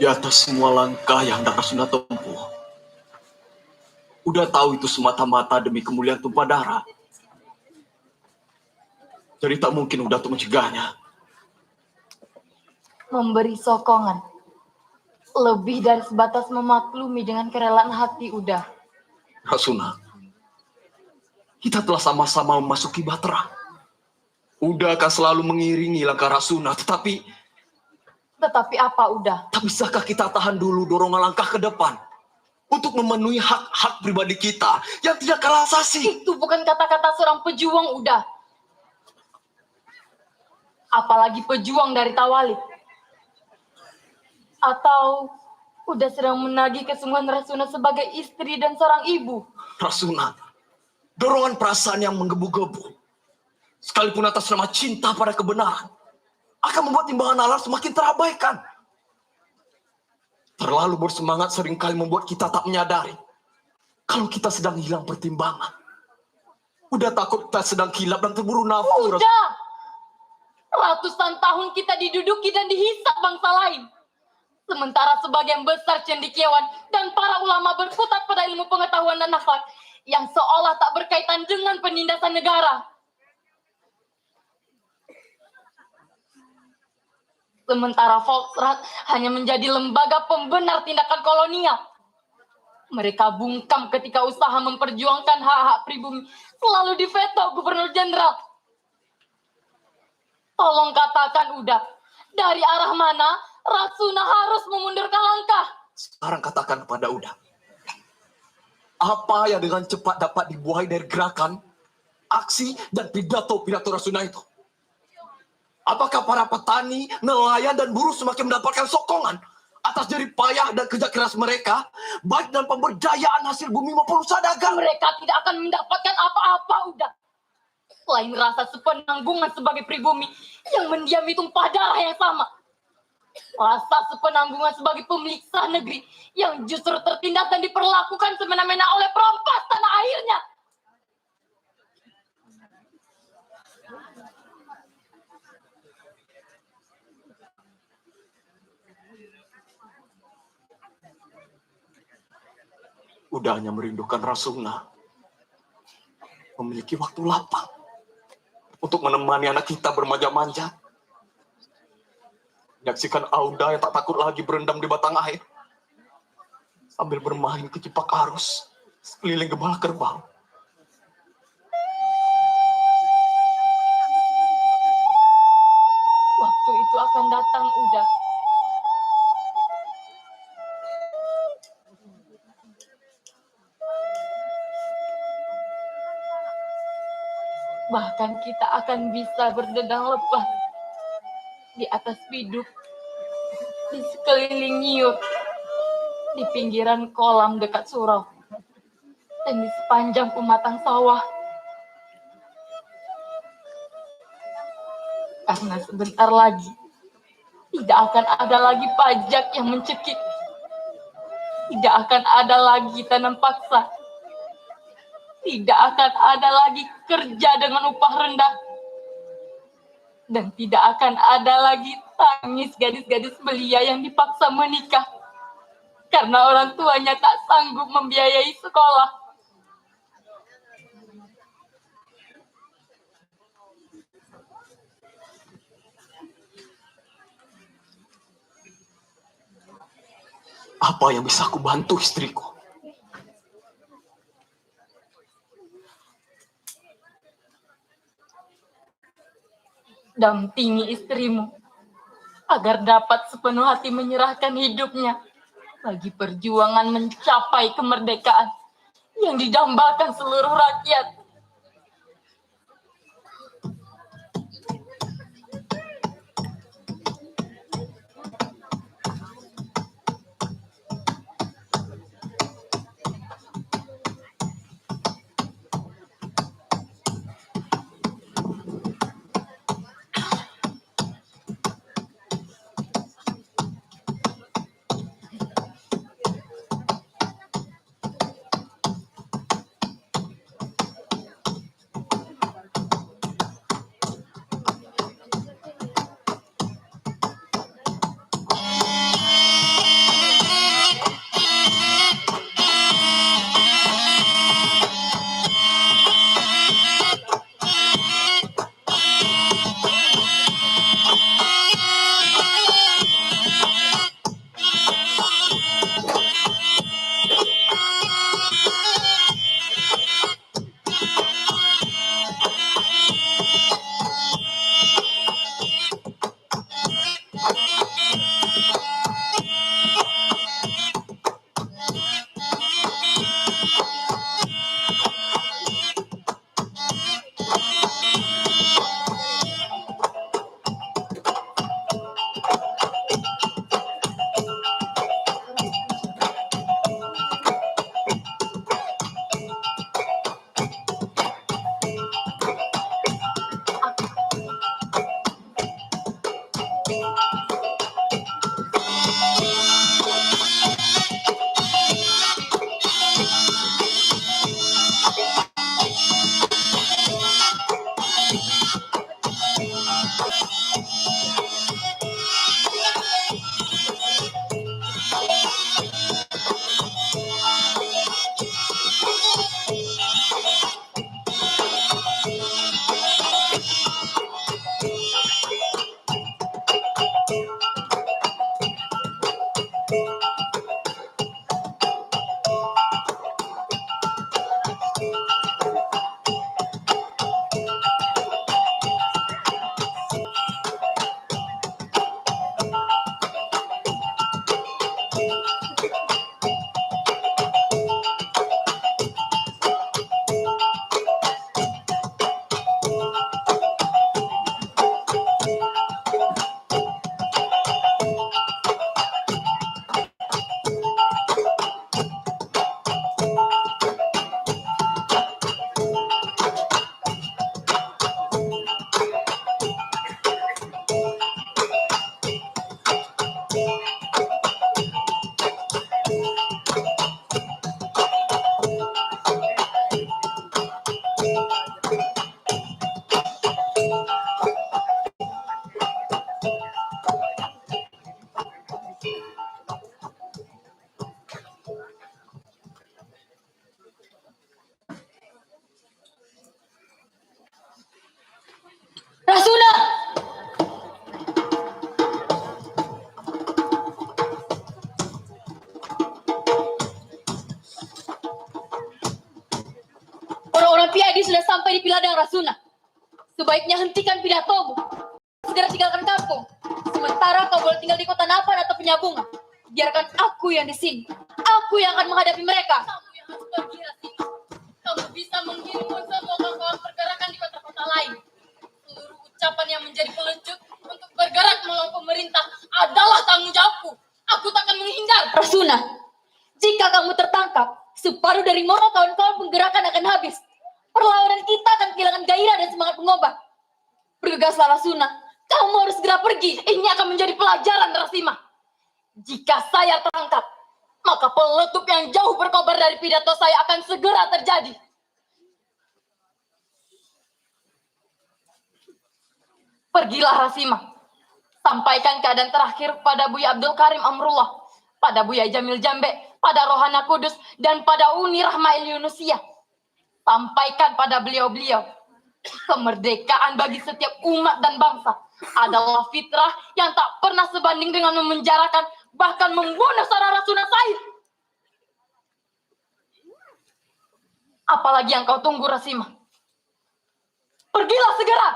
Di atas semua langkah yang Rasuna tempuh, udah tahu itu semata-mata demi kemuliaan tumpah darah. Jadi tak mungkin udah untuk mencegahnya. Memberi sokongan, lebih dari sebatas memaklumi dengan kerelaan hati udah. Rasuna, kita telah sama-sama memasuki Batra. Udah akan selalu mengiringi langkah Rasuna, tetapi apa udah? tak bisakah kita tahan dulu dorongan langkah ke depan untuk memenuhi hak-hak pribadi kita yang tidak kalah asasi? Itu bukan kata-kata seorang pejuang udah. Apalagi pejuang dari Tawalik. Atau udah sedang menagih kesungguhan Rasuna sebagai istri dan seorang ibu. Rasuna, dorongan perasaan yang menggebu-gebu, sekalipun atas nama cinta pada kebenaran, akan membuat timbangan nalar semakin terabaikan. Terlalu bersemangat seringkali membuat kita tak menyadari kalau kita sedang hilang pertimbangan. Udah takut kita sedang kilap dan terburu nafsu. Udah! Ratusan tahun kita diduduki dan dihisap bangsa lain. Sementara sebagian besar cendekiawan dan para ulama berkutat pada ilmu pengetahuan dan akhlak yang seolah tak berkaitan dengan penindasan negara. Sementara Volksraad hanya menjadi lembaga pembenar tindakan kolonial. Mereka bungkam ketika usaha memperjuangkan hak-hak pribumi selalu diveto Gubernur Jenderal. Tolong katakan udah, dari arah mana Rasuna harus memundurkan langkah? Sekarang katakan kepada Uda, apa yang dengan cepat dapat dibuahi dari gerakan, aksi, dan pidato-pidato Rasuna itu? Apakah para petani, nelayan, dan buruh semakin mendapatkan sokongan atas jerih payah dan kerja keras mereka, baik dalam pemberdayaan hasil bumi maupun usaha dagang? Mereka tidak akan mendapatkan apa-apa udah. Selain rasa sepenanggungan sebagai pribumi yang mendiami tumpah darah yang sama. Rasa sepenanggungan sebagai pemilik sah negeri yang justru tertindas dan diperlakukan semena-mena oleh perampas tanah airnya. Udah hanya merindukan Rasuna memiliki waktu lapang untuk menemani anak kita bermanja-manja. Menyaksikan Auda yang tak takut lagi berendam di batang air sambil bermain kecipak arus sekeliling gembala kerbau. Waktu itu akan datang udah. Bahkan kita akan bisa berdedang lepas di atas biduk, di sekeliling nyiut, di pinggiran kolam dekat surau, dan di sepanjang pematang sawah. Karena sebentar lagi, tidak akan ada lagi pajak yang mencekik. Tidak akan ada lagi tanam paksa. Tidak akan ada lagi kerja dengan upah rendah. Dan tidak akan ada lagi tangis gadis-gadis belia yang dipaksa menikah karena orang tuanya tak sanggup membiayai sekolah. Apa yang bisa aku bantu istriku? Dampingi istrimu agar dapat sepenuh hati menyerahkan hidupnya bagi perjuangan mencapai kemerdekaan yang didambakan seluruh rakyat. Piadi sudah sampai di Piladang Rasuna. Sebaiknya hentikan pidatomu. Segera tinggalkan kampung. Sementara kau boleh tinggal di kota Napan atau Penyabungan. Biarkan aku yang di sini. Aku yang akan menghadapi mereka. Kamu yang harus pergi, Rasina. Kamu bisa mengirim semua kawan-kawan pergerakan di kota-kota lain. Seluruh ucapan yang menjadi pelecut untuk bergerak melawan pemerintah adalah tanggung jawabku. Aku tak akan menghindar. Rasuna, jika kamu tertangkap, separuh dari moral kawan-kawan penggerakan akan habis. Perlawanan kita akan kehilangan gairah dan semangat pengobak. Bergegaslah Rasuna, kamu harus segera pergi. Ini akan menjadi pelajaran Rasima. Jika saya tertangkap, maka peletup yang jauh berkobar dari pidato saya akan segera terjadi. Pergilah Rasima. Sampaikan keadaan terakhir pada Buya Abdul Karim Amrullah, pada Buya Jamil Jambe, pada Rohana Kudus, dan pada Uni Rahma Yunusia. Sampaikan pada beliau-beliau, kemerdekaan bagi setiap umat dan bangsa adalah fitrah yang tak pernah sebanding dengan memenjarakan, bahkan membunuh Saudara Rasuna Said. Apalagi yang kau tunggu, Rasima? Pergilah segera.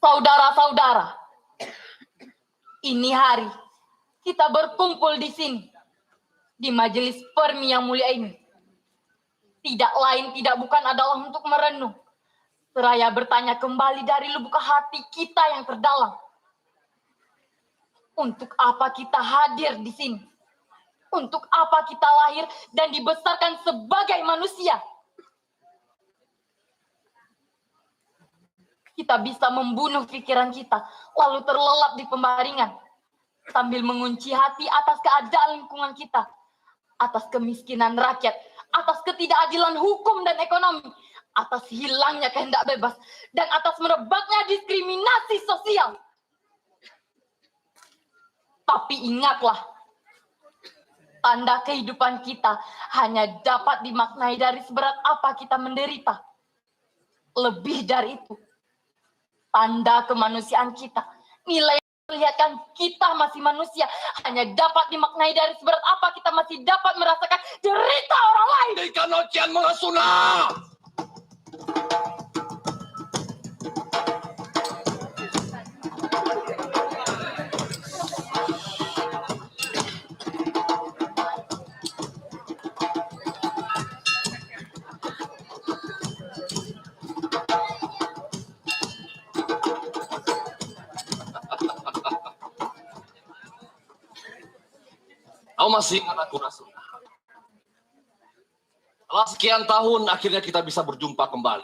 Saudara-saudara, ini hari kita berkumpul di sini, di majelis Permi yang mulia ini. Tidak lain tidak bukan adalah untuk merenung, seraya bertanya kembali dari lubuk hati kita yang terdalam. Untuk apa kita hadir di sini? Untuk apa kita lahir dan dibesarkan sebagai manusia? Kita bisa membunuh pikiran kita, lalu terlelap di pembaringan, sambil mengunci hati atas keadaan lingkungan kita, atas kemiskinan rakyat, atas ketidakadilan hukum dan ekonomi, atas hilangnya kehendak bebas, dan atas merebaknya diskriminasi sosial. Tapi ingatlah, tanda kehidupan kita hanya dapat dimaknai dari seberat apa kita menderita. Lebih dari itu, tanda kemanusiaan kita, nilai yang memperlihatkan kita masih manusia, hanya dapat dimaknai dari seberat apa kita masih dapat merasakan derita orang lain. Di kanocian mengasuna. Kau masih ingat aku, Rasuna? Setelah sekian tahun, akhirnya kita bisa berjumpa kembali.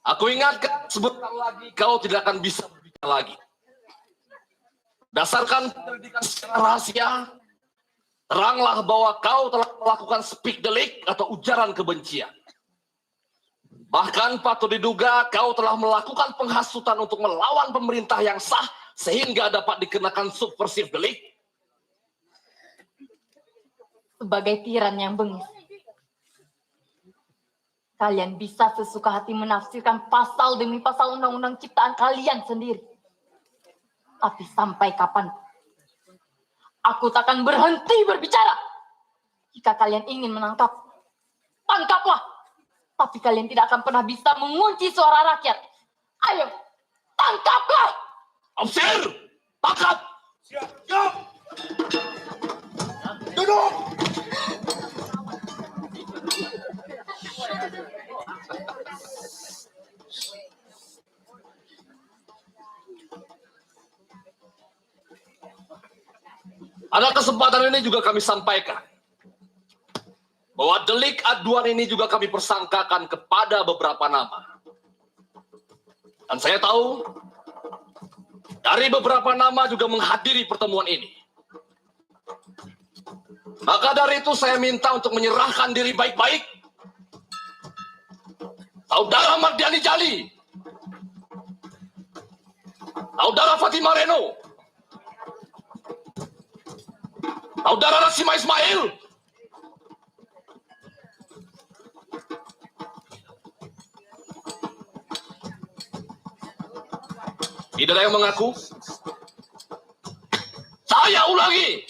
Aku ingatkan, sebentar lagi kau tidak akan bisa berbicara lagi. Dasarkan pendidikan secara rahasia, teranglah bahwa kau telah melakukan speak delik atau ujaran kebencian. Bahkan patut diduga kau telah melakukan penghasutan untuk melawan pemerintah yang sah, sehingga dapat dikenakan subversive delik. Sebagai tiran yang bengis, kalian bisa sesuka hati menafsirkan pasal demi pasal undang-undang ciptaan kalian sendiri. Tapi sampai kapan? Aku takkan berhenti berbicara. Jika kalian ingin menangkap, tangkaplah. Tapi kalian tidak akan pernah bisa mengunci suara rakyat. Ayo, tangkaplah. Officer, tangkap. Siap. Duduk. Pada kesempatan ini juga kami sampaikan bahwa delik aduan ini juga kami persangkakan kepada beberapa nama. Dan saya tahu dari beberapa nama juga menghadiri pertemuan ini. Maka dari itu saya minta untuk menyerahkan diri baik-baik. Saudara Mardiani Jali, Saudara Fatima Reno, Saudara Rasima Ismail, tidak ada yang mengaku. Saya ulangi,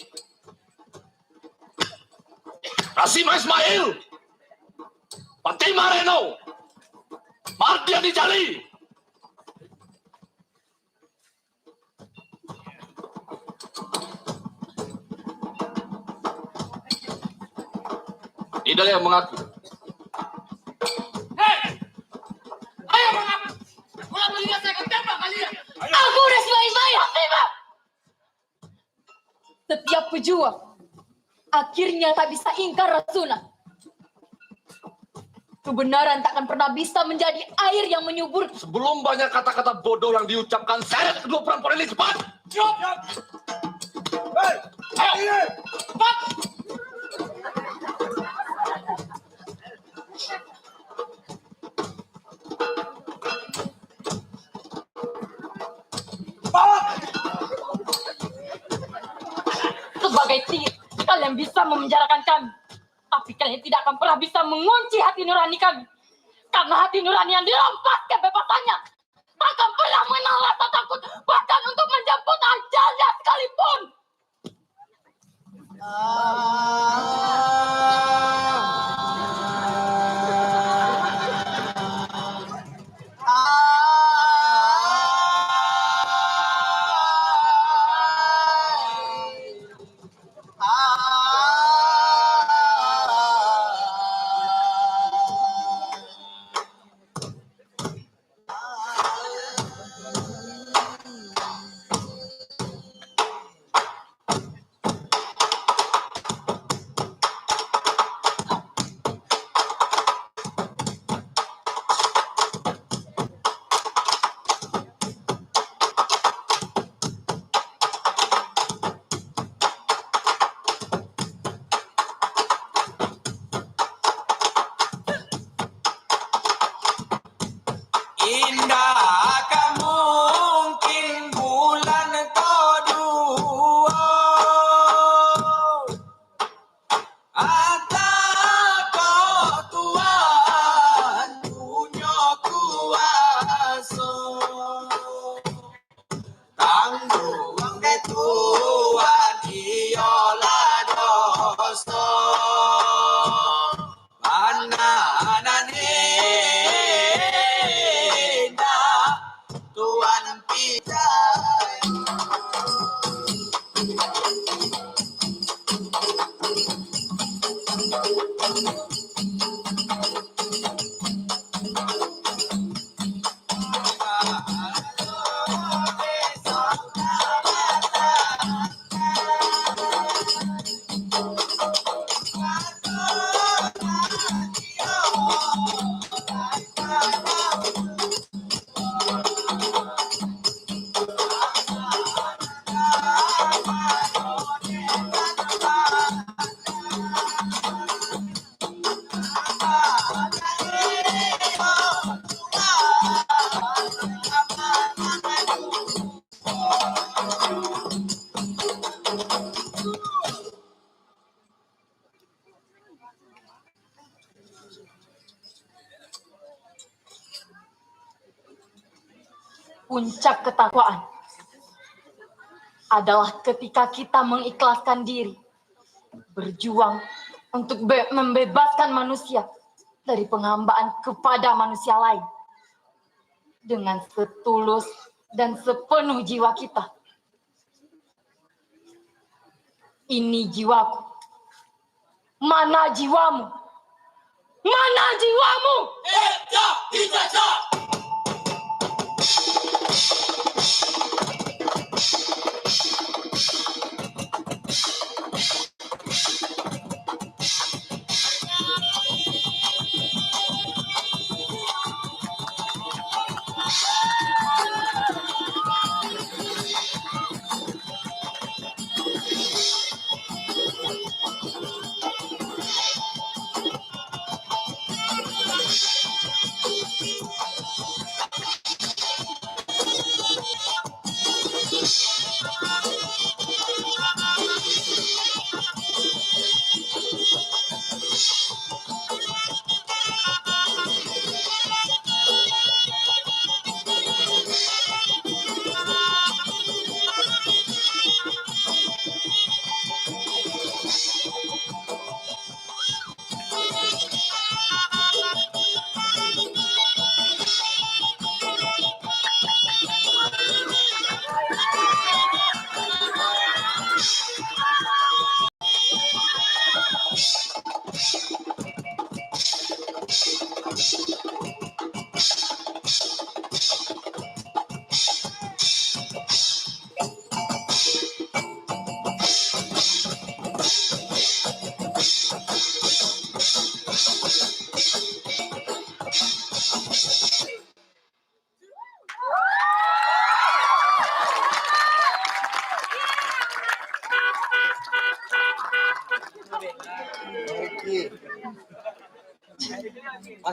Rasima Ismail, Fatima Reno, Mardiani Jali. Tidak ada yang mengaku. Hei! Ayo mengaku! Kalau melihat saya akan tembak kalian! Aku Rasima Ismail Fatima. Setiap pejuang akhirnya tak bisa ingkar Rasuna. Kebenaran tak akan pernah bisa menjadi air yang menyubur. Sebelum banyak kata-kata bodoh yang diucapkan, seret kedua perempuan ini cepat. Hei! Ayo. Cepat! Sebagai tir, kalian bisa memenjarakan kami. Tapi kalian tidak akan pernah bisa mengunci hati nurani kami. Karena hati nurani yang dirampas kebebasannya akan pernah mengenal rasa takut, bahkan untuk menjemput ajalnya sekalipun. Indah mungkin bulan kedua atau Tuhan punya kuasa tanggung ke Tuhan ialah dosa pananane Tuhan pijai. Puncak ketakwaan adalah ketika kita mengikhlaskan diri, berjuang untuk membebaskan manusia dari penghambaan kepada manusia lain dengan setulus dan sepenuh jiwa kita. Ini jiwaku. Mana jiwamu? Mana jiwamu? Tidak.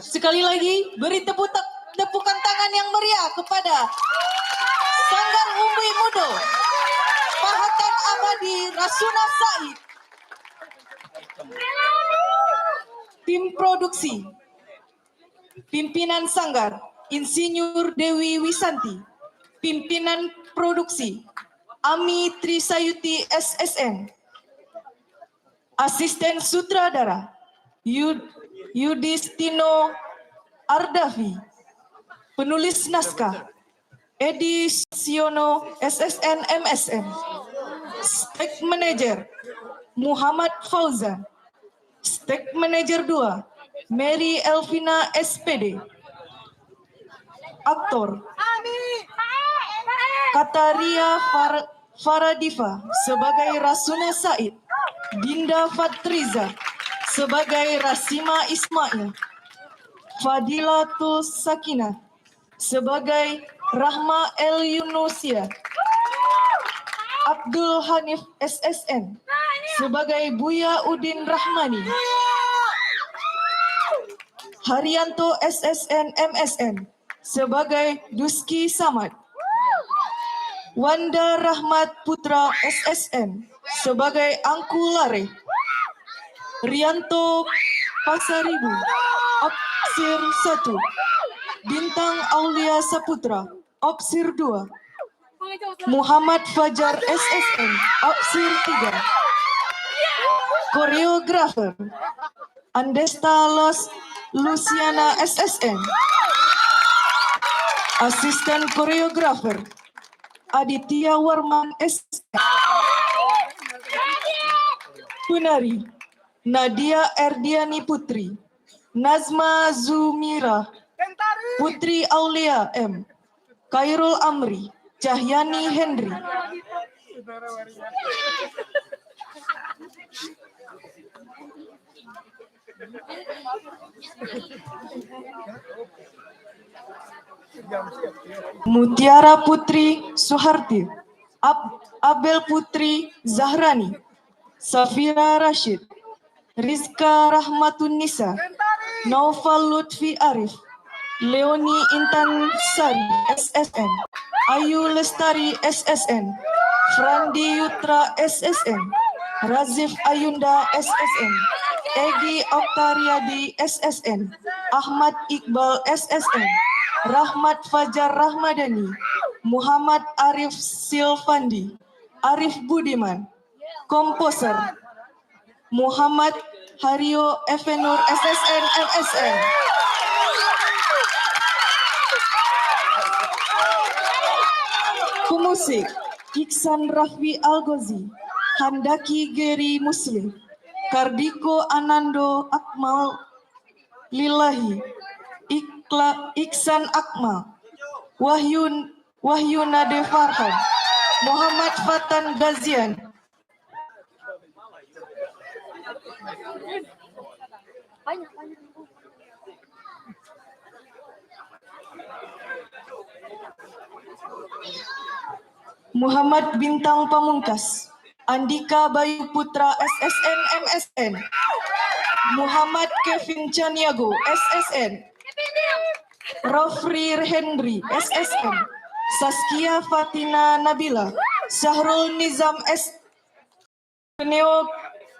Sekali lagi beri tepukan tangan yang meriah kepada Sanggar Umbi Mudo, Pahatan Abadi Rasuna Said. Tim produksi, pimpinan Sanggar Insinyur Dewi Wisanti, pimpinan produksi Ami Trisayuti SSN, asisten sutradara Yudhistino Ardavi, penulis naskah Edi Siono SSN MSN, Stek Manager Muhammad Fauzan, Stek Manager 2 Mary Elvina SPD, aktor Kataria Faradiva sebagai Rasuna Said, Dinda Fatriza sebagai Rasima Ismail, Fadilatul Sakinah sebagai Rahma El Yunusia, Abdul Hanif SSN sebagai Buya Udin Rahmani, Haryanto SSN MSN sebagai Duski Samad, Wanda Rahmat Putra SSN sebagai Angku Lare, Rianto Pasaribu Opsir 1, Bintang Aulia Saputra Opsir 2, Muhammad Fajar SSN Opsir 3, Koreografer Andesta Luciana SSN, asisten koreografer Aditya Warman SSN, penari Nadia Erdiani Putri, Nazma Zumira Putri Aulia M, Khairul Amri, Cahyani Henry. Mutiara Putri Suharti, Abel Putri Zahrani, Safira Rashid, Rizka Rahmatun Nisa, Naufal Lutfi Arif, Leoni Intan Sari SSN, Ayu Lestari SSN, Frandi Yutra SSN, Razif Ayunda SSN, Egi Oktariadi SSN, Ahmad Iqbal SSN, Rahmat Fajar Rahmadani, Muhammad Arif Silvandi, Arif Budiman, komposer Muhammad Haryo Evenur SSN MSN. Pemusik Iksan Raffi Algozi, Handaki Geri Muslim, Kardiko Anando Akmal Lillahi, Iksan Akmal, Wahyu Nade Farhan, Muhammad Fatan Gazian. Muhammad Bintang Pamungkas, Andika Bayu Putra SSN MSN, Muhammad Kevin Chaniago SSN, Rofri Henry SSN, Saskia Fatina Nabila, Syahrul Nizam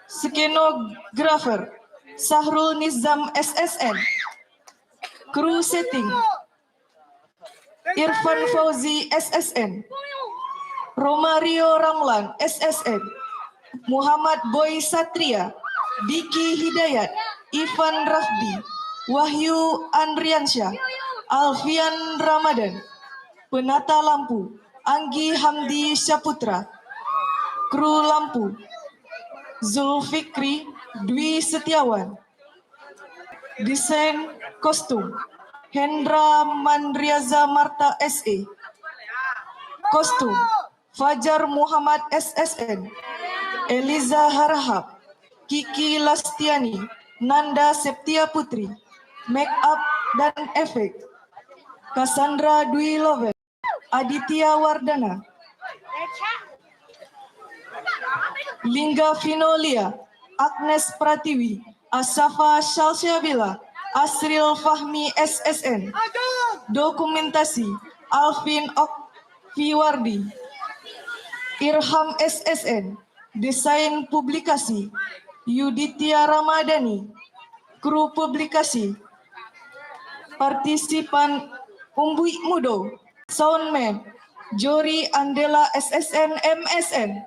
Skenografer, Syahrul Nizam SSN, Kru Setting, Irfan Fauzi SSN, Romario Ramlan SSN, Muhammad Boy Satria, Diki Hidayat, Ivan Rafdi, Wahyu Andriansyah, Alfian Ramadan, penata lampu Anggi Hamdi Syaputra, kru lampu Zulfikri Dwi Setiawan, desain kostum Hendra Mandriaza Marta SE, kostum Fajar Muhammad SSN, Eliza Harahap, Kiki Lastiani, Nanda Septia Putri, make up dan efek Cassandra Dwi Loven, Aditya Wardana, Lingga Vinolia, Agnes Pratiwi, Asafa Shalsyabila, Asril Fahmi SSN. Dokumentasi Alvin Okviwardi. Irham SSN. Desain publikasi Yuditya Ramadhani. Kru publikasi partisipan Umbui Mudo. Soundman Jori Andela SSN MSN.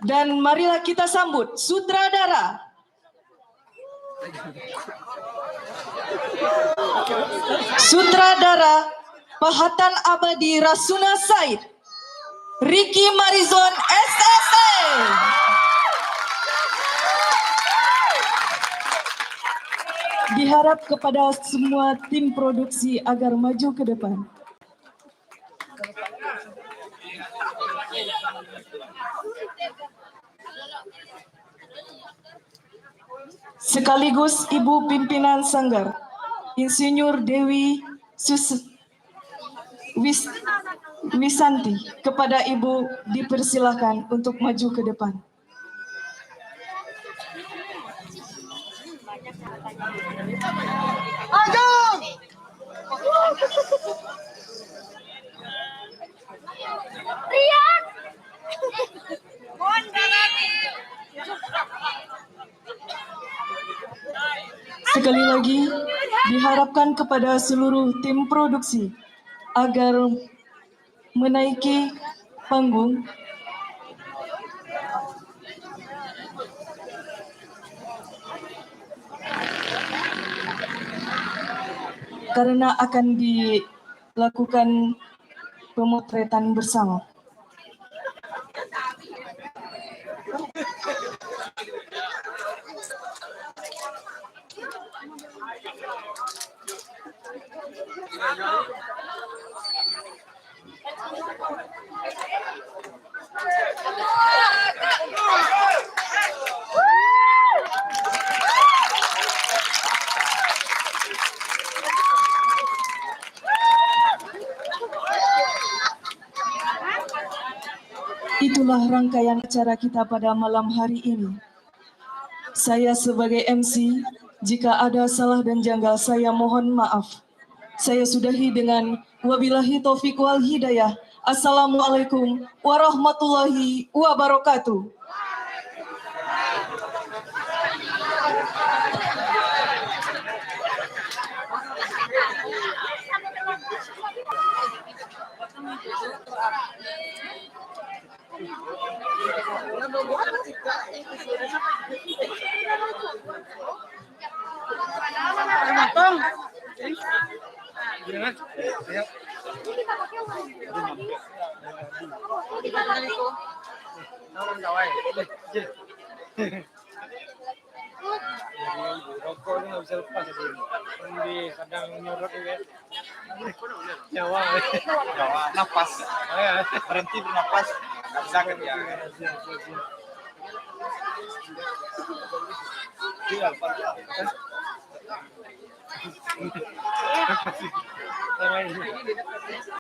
Dan marilah kita sambut sutradara Pahatan Abadi Rasuna Said, Ricky Marizon SSN. Diharap kepada semua tim produksi agar maju ke depan. Sekaligus Ibu Pimpinan Sanggar, Insinyur Dewi Wisanti, kepada Ibu dipersilakan untuk maju ke depan. Sekali lagi, diharapkan kepada seluruh tim produksi agar menaiki panggung karena akan dilakukan pemotretan bersama. Itulah rangkaian acara kita pada malam hari ini. Saya sebagai MC, jika ada salah dan janggal saya mohon maaf. Saya sudahi dengan wabillahi taufiq wal hidayah. Assalamualaikum warahmatullahi wabarakatuh. Rokok itu nggak bisa lepas ya dulu. Di kadang nyorot juga. Nyawa, nafas. Berhenti bernafas. Sakit ya. Iya, Pak.